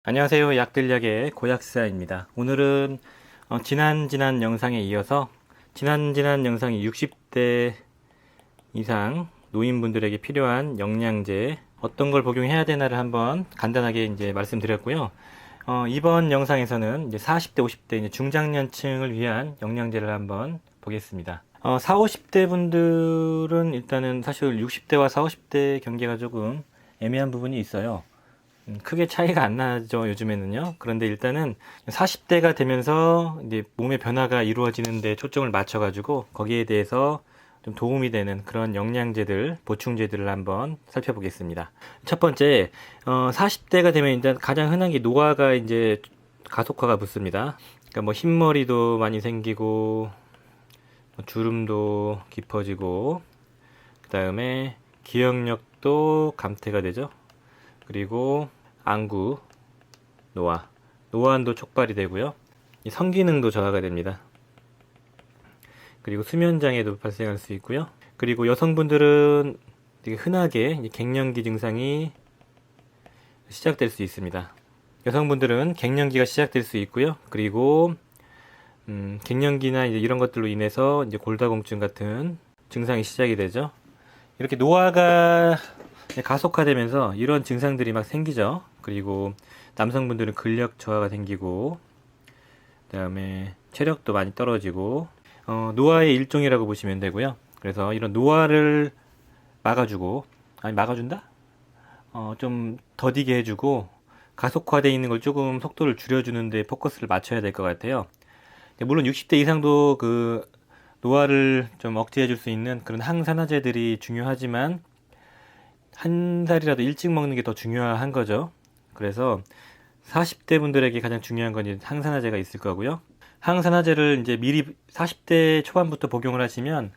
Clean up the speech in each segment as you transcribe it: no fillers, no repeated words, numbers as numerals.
안녕하세요. 약들약의 고약사입니다. 오늘은 지난 영상에 이어서 지난 영상이 60대 이상 노인분들에게 필요한 영양제 어떤 걸 복용해야 되나를 한번 간단하게 이제 말씀드렸고요. 이번 영상에서는 이제 40대, 50대 이제 중장년층을 위한 영양제를 한번 보겠습니다. 4, 50대 분들은 일단은 사실 60대와 4, 50대 경계가 조금 애매한 부분이 있어요. 크게 차이가 안 나죠, 요즘에는요. 그런데 일단은 40대가 되면서 이제 몸의 변화가 이루어지는데 초점을 맞춰가지고 거기에 대해서 좀 도움이 되는 그런 영양제들, 보충제들을 한번 살펴보겠습니다. 첫 번째, 40대가 되면 일단 가장 흔한 게 노화가 이제 가속화가 붙습니다. 그러니까 뭐 흰머리도 많이 생기고, 주름도 깊어지고, 그 다음에 기억력도 감퇴가 되죠. 그리고 안구, 노안도 촉발이 되고요. 성기능도 저하가 됩니다. 그리고 수면장애도 발생할 수 있고요. 그리고 여성분들은 되게 흔하게 갱년기 증상이 시작될 수 있습니다. 여성분들은 갱년기가 시작될 수 있고요. 그리고 갱년기나 이제 이런 것들로 인해서 이제 골다공증 같은 증상이 시작이 되죠. 이렇게 노화가 가속화되면서 이런 증상들이 막 생기죠. 그리고 남성분들은 근력 저하가 생기고, 그 다음에 체력도 많이 떨어지고, 노화의 일종이라고 보시면 되고요. 그래서 이런 노화를 막아주고, 아니, 막아준다? 좀 더디게 해주고, 가속화되어 있는 걸 조금 속도를 줄여주는데 포커스를 맞춰야 될 것 같아요. 물론 60대 이상도 그 노화를 좀 억제해 줄 수 있는 그런 항산화제들이 중요하지만, 한 살이라도 일찍 먹는 게 더 중요한 거죠. 그래서 40대 분들에게 가장 중요한 건 이제 항산화제가 있을 거고요. 항산화제를 이제 미리 40대 초반부터 복용을 하시면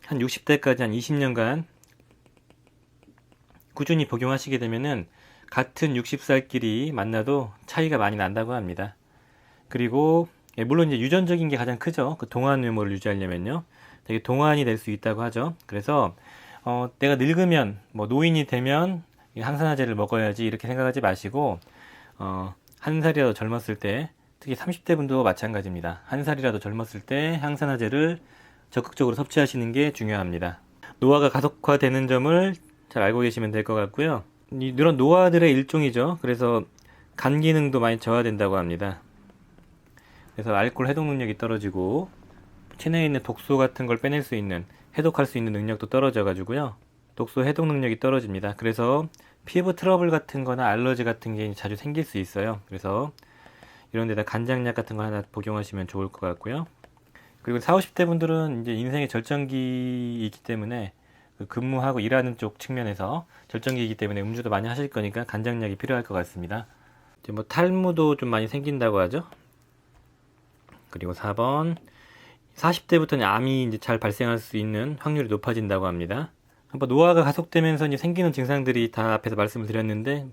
한 60대까지 한 20년간 꾸준히 복용하시게 되면은 같은 60살끼리 만나도 차이가 많이 난다고 합니다. 그리고 물론 이제 유전적인 게 가장 크죠. 그 동안 외모를 유지하려면요. 되게 동안이 될 수 있다고 하죠. 그래서 내가 늙으면, 뭐, 노인이 되면 항산화제를 먹어야지 이렇게 생각하지 마시고, 한 살이라도 젊었을 때, 특히 30대 분도 마찬가지입니다. 한 살이라도 젊었을 때 항산화제를 적극적으로 섭취하시는 게 중요합니다. 노화가 가속화되는 점을 잘 알고 계시면 될 것 같고요. 이런 노화들의 일종이죠. 그래서 간 기능도 많이 저하된다고 합니다. 그래서 알코올 해독 능력이 떨어지고, 체내에 있는 독소 같은 걸 빼낼 수 있는, 해독할 수 있는 능력도 떨어져 가지고요. 독소 해독 능력이 떨어집니다. 그래서 피부 트러블 같은 거나 알러지 같은 게 자주 생길 수 있어요. 그래서 이런 데다 간장약 같은 거 하나 복용하시면 좋을 것 같고요. 그리고 40, 50대 분들은 이제 인생의 절정기이기 때문에 그 근무하고 일하는 쪽 측면에서 절정기이기 때문에 음주도 많이 하실 거니까 간장약이 필요할 것 같습니다. 이제 뭐 탈모도 좀 많이 생긴다고 하죠. 그리고 4번 40대부터는 암이 이제 잘 발생할 수 있는 확률이 높아진다고 합니다. 한번 노화가 가속되면서 이제 생기는 증상들이 다 앞에서 말씀을 드렸는데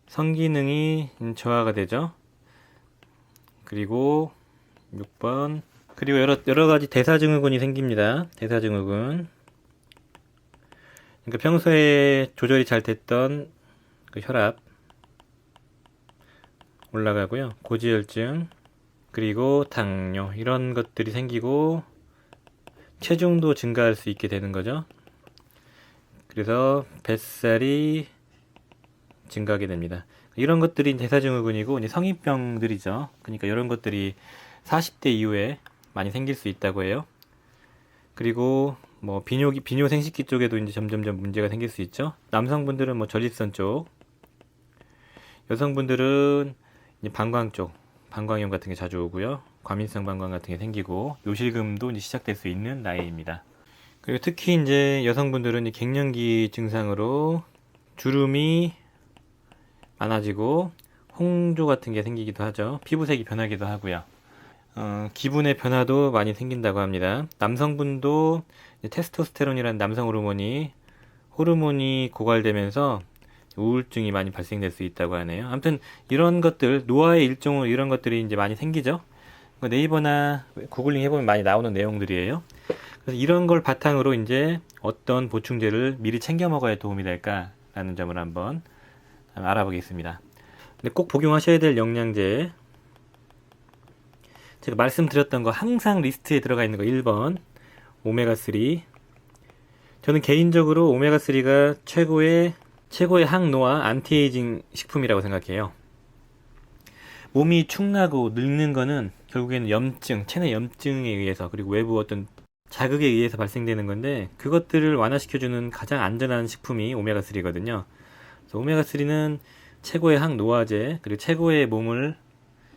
성기능이 저하가 되죠. 그리고 6번 그리고 여러 가지 대사증후군이 생깁니다. 대사증후군. 그러니까 평소에 조절이 잘 됐던 그 혈압 올라가고요. 고지혈증 그리고 당뇨 이런 것들이 생기고 체중도 증가할 수 있게 되는 거죠. 그래서 뱃살이 증가하게 됩니다. 이런 것들이 대사증후군이고 이제 성인병들이죠. 그러니까 이런 것들이 40대 이후에 많이 생길 수 있다고 해요. 그리고 뭐 비뇨 생식기 쪽에도 이제 점점점 문제가 생길 수 있죠. 남성분들은 뭐 전립선 쪽, 여성분들은 이제 방광 쪽, 방광염 같은 게 자주 오고요. 과민성 방광 같은 게 생기고 요실금도 이제 시작될 수 있는 나이입니다. 그리고 특히 이제 여성분들은 이제 갱년기 증상으로 주름이 많아지고 홍조 같은 게 생기기도 하죠. 피부색이 변하기도 하고요. 기분의 변화도 많이 생긴다고 합니다. 남성분도 테스토스테론이라는 남성 호르몬이 고갈되면서 우울증이 많이 발생될 수 있다고 하네요. 아무튼 이런 것들 노화의 일종으로 이런 것들이 이제 많이 생기죠. 네이버나 구글링 해보면 많이 나오는 내용들이에요. 그래서 이런 걸 바탕으로 이제 어떤 보충제를 미리 챙겨 먹어야 도움이 될까라는 점을 한번 알아보겠습니다. 근데 꼭 복용하셔야 될 영양제, 제가 말씀드렸던 거 항상 리스트에 들어가 있는 거 1번 오메가3. 저는 개인적으로 오메가3가 최고의 항노화 안티에이징 식품이라고 생각해요. 몸이 축나고 늙는 거는 결국에는 염증, 체내 염증에 의해서, 그리고 외부 어떤 자극에 의해서 발생되는 건데, 그것들을 완화시켜주는 가장 안전한 식품이 오메가3거든요. 그래서 오메가3는 최고의 항노화제, 그리고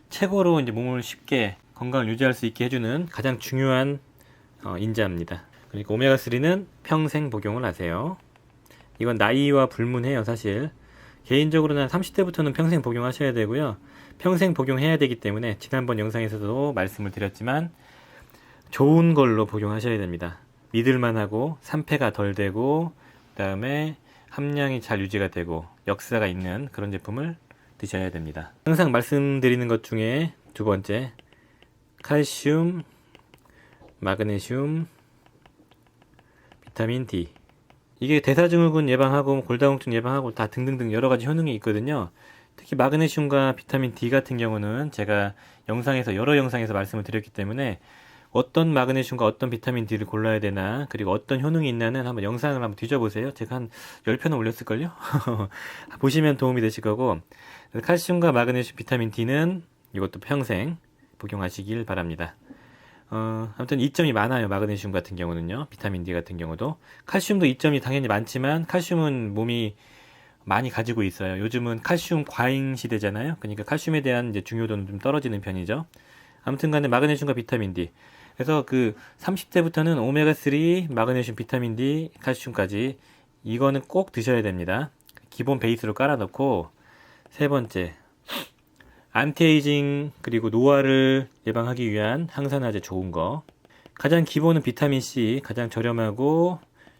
최고로 이제 몸을 쉽게 건강을 유지할 수 있게 해주는 가장 중요한 인자입니다. 그러니까 오메가3는 평생 복용을 하세요. 이건 나이와 불문해요, 사실. 개인적으로는 30대부터는 평생 복용하셔야 되고요. 평생 복용해야 되기 때문에 지난번 영상에서도 말씀을 드렸지만 좋은 걸로 복용하셔야 됩니다. 믿을만하고 산패가 덜 되고, 그 다음에 함량이 잘 유지가 되고 역사가 있는 그런 제품을 드셔야 됩니다. 항상 말씀드리는 것 중에 두 번째, 칼슘, 마그네슘, 비타민 D. 이게 대사증후군 예방하고 골다공증 예방하고 다 등등등 여러 가지 효능이 있거든요. 특히 마그네슘과 비타민 D 같은 경우는 제가 여러 영상에서 말씀을 드렸기 때문에 어떤 마그네슘과 어떤 비타민 D를 골라야 되나, 그리고 어떤 효능이 있나는 한번 영상을 한번 뒤져보세요. 제가 한 10편은 올렸을걸요? 보시면 도움이 되실 거고, 칼슘과 마그네슘, 비타민 D는 이것도 평생 복용하시길 바랍니다. 아무튼 이점이 많아요. 마그네슘 같은 경우는요. 비타민 D 같은 경우도. 칼슘도 이점이 당연히 많지만 칼슘은 몸이 많이 가지고 있어요. 요즘은 칼슘 과잉 시대잖아요. 그러니까 칼슘에 대한 이제 중요도는 좀 떨어지는 편이죠. 아무튼 간에 마그네슘과 비타민 D. 그래서 그 30대부터는 오메가3, 마그네슘, 비타민 D, 칼슘까지 이거는 꼭 드셔야 됩니다. 기본 베이스로 깔아놓고, 세 번째, 안티에이징 그리고 노화를 예방하기 위한 항산화제 좋은 거. 가장 기본은 비타민 C, 가장 저렴하고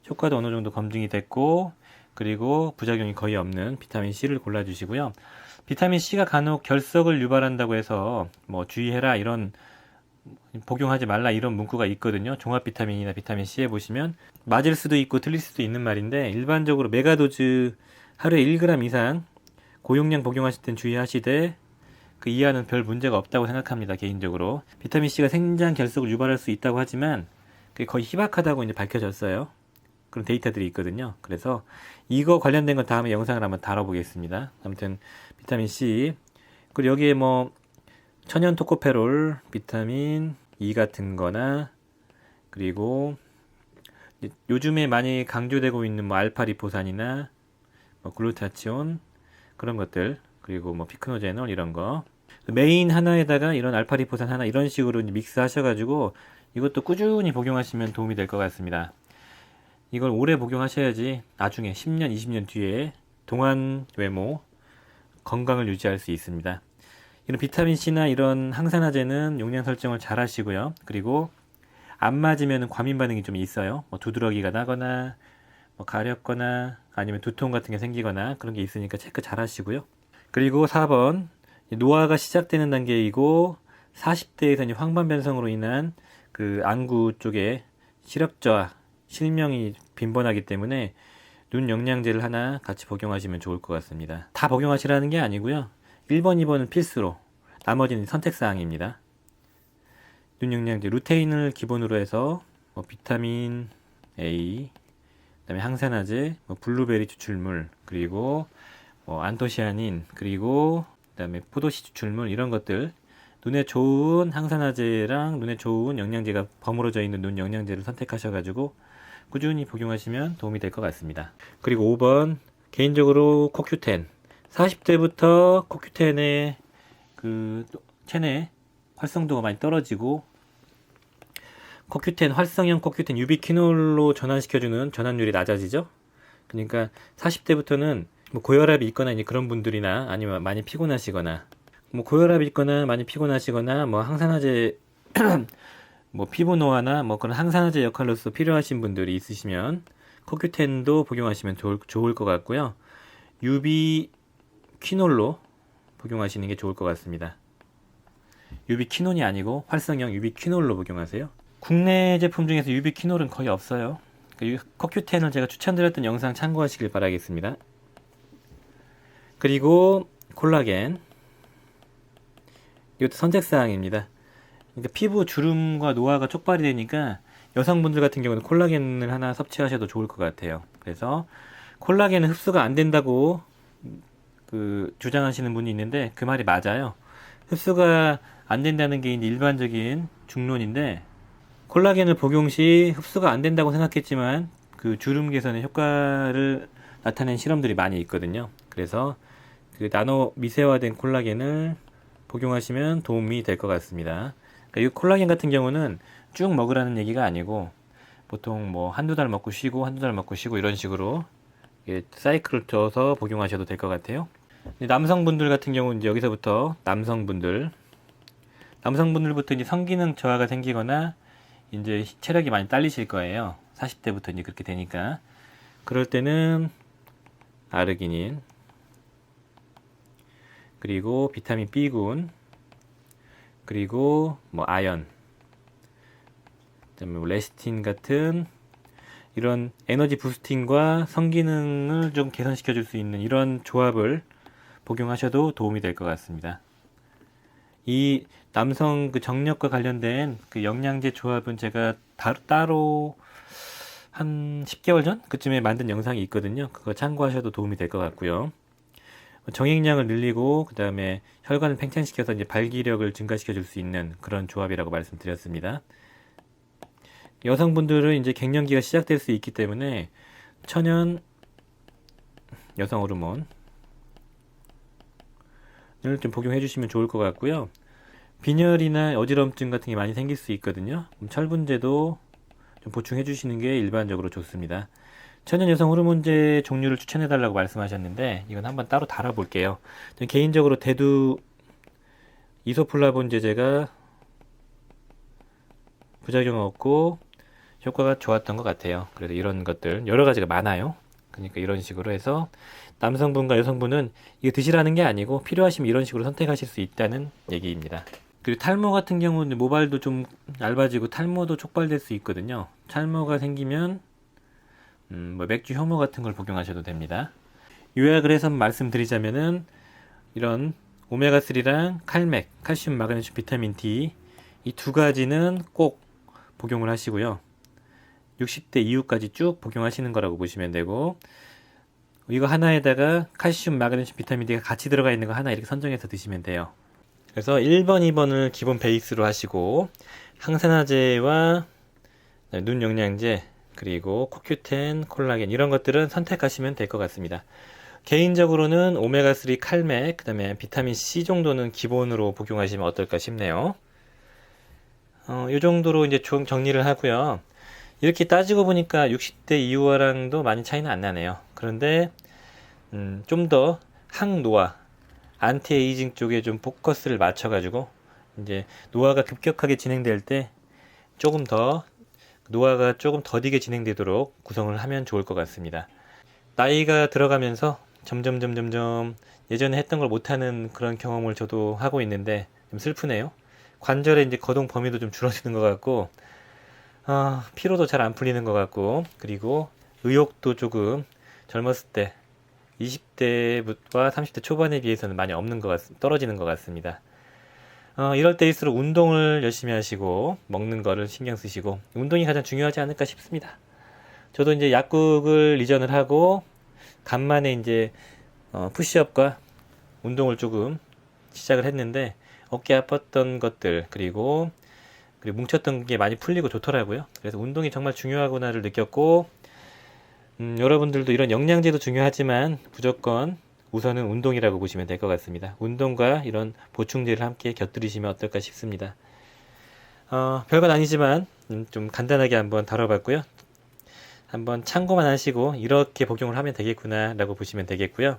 효과도 어느 정도 검증이 됐고, 그리고 부작용이 거의 없는 비타민 C를 골라주시고요. 비타민 C가 간혹 결석을 유발한다고 해서 뭐 주의해라, 이런 복용하지 말라 이런 문구가 있거든요. 종합 비타민이나 비타민 C에 보시면 맞을 수도 있고 틀릴 수도 있는 말인데, 일반적으로 메가도즈 하루에 1g 이상 고용량 복용하실 땐 주의하시되 그 이하는 별 문제가 없다고 생각합니다. 개인적으로 비타민 C가 생장 결석을 유발할 수 있다고 하지만 그게 거의 희박하다고 이제 밝혀졌어요. 그런 데이터들이 있거든요. 그래서 이거 관련된 건 다음에 영상을 한번 다뤄보겠습니다. 아무튼 비타민 C, 그리고 여기에 뭐 천연 토코페롤, 비타민 E 같은 거나, 그리고 요즘에 많이 강조되고 있는 뭐 알파리포산이나 뭐 글루타치온 그런 것들, 그리고 뭐 피크노제놀 이런 거, 메인 하나에다가 이런 알파리포산 하나, 이런 식으로 믹스 하셔가지고 이것도 꾸준히 복용하시면 도움이 될 것 같습니다. 이걸 오래 복용하셔야지 나중에 10년, 20년 뒤에 동안 외모, 건강을 유지할 수 있습니다. 이런 비타민C나 이런 항산화제는 용량 설정을 잘 하시고요. 그리고 안 맞으면 과민 반응이 좀 있어요. 뭐 두드러기가 나거나, 뭐 가렵거나, 아니면 두통 같은 게 생기거나 그런 게 있으니까 체크 잘 하시고요. 그리고 4번, 노화가 시작되는 단계이고 40대에서 황반 변성으로 인한 그 안구 쪽에 시력 저하, 실명이 빈번하기 때문에 눈 영양제를 하나 같이 복용하시면 좋을 것 같습니다. 다 복용하시라는 게 아니고요. 1번, 2번은 필수로, 나머지는 선택사항입니다. 눈 영양제, 루테인을 기본으로 해서 뭐 비타민 A, 그다음에 항산화제, 뭐 블루베리 추출물, 그리고 뭐 안토시아닌, 그리고 그다음에 포도씨 추출물, 이런 것들, 눈에 좋은 항산화제랑 눈에 좋은 영양제가 버무려져 있는 눈 영양제를 선택하셔가지고 꾸준히 복용하시면 도움이 될 것 같습니다. 그리고 5번, 개인적으로 코큐텐. 40대부터 코큐텐의 그 체내 활성도가 많이 떨어지고, 코큐텐, 활성형 코큐텐 유비퀴놀로 전환시켜주는 전환율이 낮아지죠. 그러니까 40대부터는 뭐 고혈압이 있거나 이제 그런 분들이나, 아니면 많이 피곤하시거나, 뭐 고혈압이 있거나 많이 피곤하시거나, 뭐 항산화제 뭐 피부 노화나 뭐 그런 항산화제 역할로서 필요하신 분들이 있으시면 코큐텐도 복용하시면 좋을 것 같고요. 유비퀴놀로 복용하시는 게 좋을 것 같습니다. 유비퀴논이 아니고 활성형 유비퀴놀로 복용하세요. 국내 제품 중에서 유비퀴놀은 거의 없어요. 코큐텐을 제가 추천드렸던 영상 참고하시길 바라겠습니다. 그리고 콜라겐. 이것도 선택사항입니다. 그러니까 피부 주름과 노화가 촉발이 되니까 여성분들 같은 경우는 콜라겐을 하나 섭취하셔도 좋을 것 같아요. 그래서 콜라겐은 흡수가 안 된다고 주장하시는 분이 있는데 그 말이 맞아요. 흡수가 안 된다는 게 이제 일반적인 중론인데, 콜라겐을 복용 시 흡수가 안 된다고 생각했지만 그 주름 개선에 효과를 나타낸 실험들이 많이 있거든요. 그래서 그 나노 미세화된 콜라겐을 복용하시면 도움이 될 것 같습니다. 그러니까 이 콜라겐 같은 경우는 쭉 먹으라는 얘기가 아니고, 보통 뭐 한두 달 먹고 쉬고 한두 달 먹고 쉬고 이런 식으로 사이클을 둬서 복용하셔도 될 것 같아요. 남성분들 같은 경우는 이제 여기서부터 남성분들부터 이제 성기능 저하가 생기거나 이제 체력이 많이 딸리실 거예요. 40대부터 이제 그렇게 되니까. 그럴 때는 아르기닌, 그리고 비타민 B군, 그리고 뭐 아연, 그다음에 뭐 레시틴 같은 이런 에너지 부스팅과 성기능을 좀 개선시켜 줄 수 있는 이런 조합을 복용하셔도 도움이 될 것 같습니다. 이 남성 그 정력과 관련된 그 영양제 조합은 제가 따로 한 10개월 전 그쯤에 만든 영상이 있거든요. 그거 참고하셔도 도움이 될 것 같고요. 정액량을 늘리고 그 다음에 혈관을 팽창시켜서 이제 발기력을 증가시켜 줄 수 있는 그런 조합이라고 말씀드렸습니다. 여성분들은 이제 갱년기가 시작될 수 있기 때문에 천연 여성 호르몬을 좀 복용해 주시면 좋을 것 같고요. 빈혈이나 어지럼증 같은 게 많이 생길 수 있거든요. 철분제도 좀 보충해 주시는 게 일반적으로 좋습니다. 천연 여성 호르몬제 종류를 추천해 달라고 말씀하셨는데 이건 한번 따로 다뤄볼게요. 개인적으로 대두 이소플라본 제제가 부작용 없고 효과가 좋았던 것 같아요. 그래서 이런 것들 여러 가지가 많아요. 그러니까 이런 식으로 해서 남성분과 여성분은 이거 드시라는 게 아니고 필요하시면 이런 식으로 선택하실 수 있다는 얘기입니다. 그리고 탈모 같은 경우는 모발도 좀 얇아지고 탈모도 촉발될 수 있거든요. 탈모가 생기면 뭐 맥주 효모 같은 걸 복용하셔도 됩니다. 요약을 해서 말씀드리자면은 이런 오메가3랑 칼맥, 칼슘, 마그네슘, 비타민 D 이 두 가지는 꼭 복용을 하시고요. 60대 이후까지 쭉 복용하시는 거라고 보시면 되고, 이거 하나에다가 칼슘, 마그네슘, 비타민 D가 같이 들어가 있는 거 하나 이렇게 선정해서 드시면 돼요. 그래서 1번, 2번을 기본 베이스로 하시고 항산화제와 눈 영양제, 그리고 코큐텐, 콜라겐 이런 것들은 선택하시면 될 것 같습니다. 개인적으로는 오메가3 칼맥, 그 다음에 비타민 C 정도는 기본으로 복용하시면 어떨까 싶네요. 이 정도로 이제 좀 정리를 하고요. 이렇게 따지고 보니까 60대 이후와랑도 많이 차이는 안 나네요. 그런데 좀 더 항노화, 안티에이징 쪽에 좀 포커스를 맞춰가지고 이제 노화가 급격하게 진행될 때 조금 더 노화가 조금 더디게 진행되도록 구성을 하면 좋을 것 같습니다. 나이가 들어가면서 점점 예전에 했던 걸 못하는 그런 경험을 저도 하고 있는데 좀 슬프네요. 관절의 이제 거동 범위도 좀 줄어드는 것 같고, 피로도 잘 안 풀리는 것 같고, 그리고 의욕도 조금 젊었을 때 20대와 30대 초반에 비해서는 많이 떨어지는 것 같습니다. 이럴 때일수록 운동을 열심히 하시고 먹는 거를 신경 쓰시고 운동이 가장 중요하지 않을까 싶습니다. 저도 이제 약국을 이전을 하고 간만에 이제 푸시업과 운동을 조금 시작을 했는데 어깨 아팠던 것들 그리고 뭉쳤던 게 많이 풀리고 좋더라고요. 그래서 운동이 정말 중요하구나를 느꼈고, 여러분들도 이런 영양제도 중요하지만 무조건 우선은 운동이라고 보시면 될 것 같습니다. 운동과 이런 보충제를 함께 곁들이시면 어떨까 싶습니다. 별건 아니지만 좀 간단하게 한번 다뤄봤고요. 한번 참고만 하시고 이렇게 복용을 하면 되겠구나 라고 보시면 되겠고요.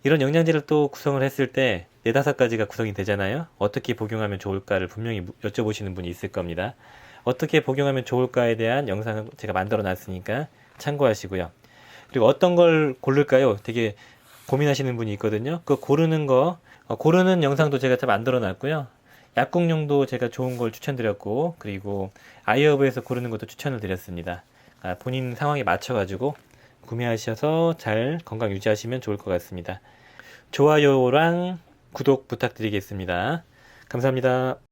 이런 영양제를 또 구성을 했을 때 4-5가지가 구성이 되잖아요. 어떻게 복용하면 좋을까를 분명히 여쭤보시는 분이 있을 겁니다. 어떻게 복용하면 좋을까에 대한 영상을 제가 만들어 놨으니까 참고하시고요. 그리고 어떤 걸 고를까요? 되게 고민하시는 분이 있거든요. 그 고르는 영상도 제가 다 만들어 놨고요. 약국용도 제가 좋은 걸 추천드렸고, 그리고 아이허브에서 고르는 것도 추천을 드렸습니다. 본인 상황에 맞춰가지고 구매하셔서 잘 건강 유지하시면 좋을 것 같습니다. 좋아요랑 구독 부탁드리겠습니다. 감사합니다.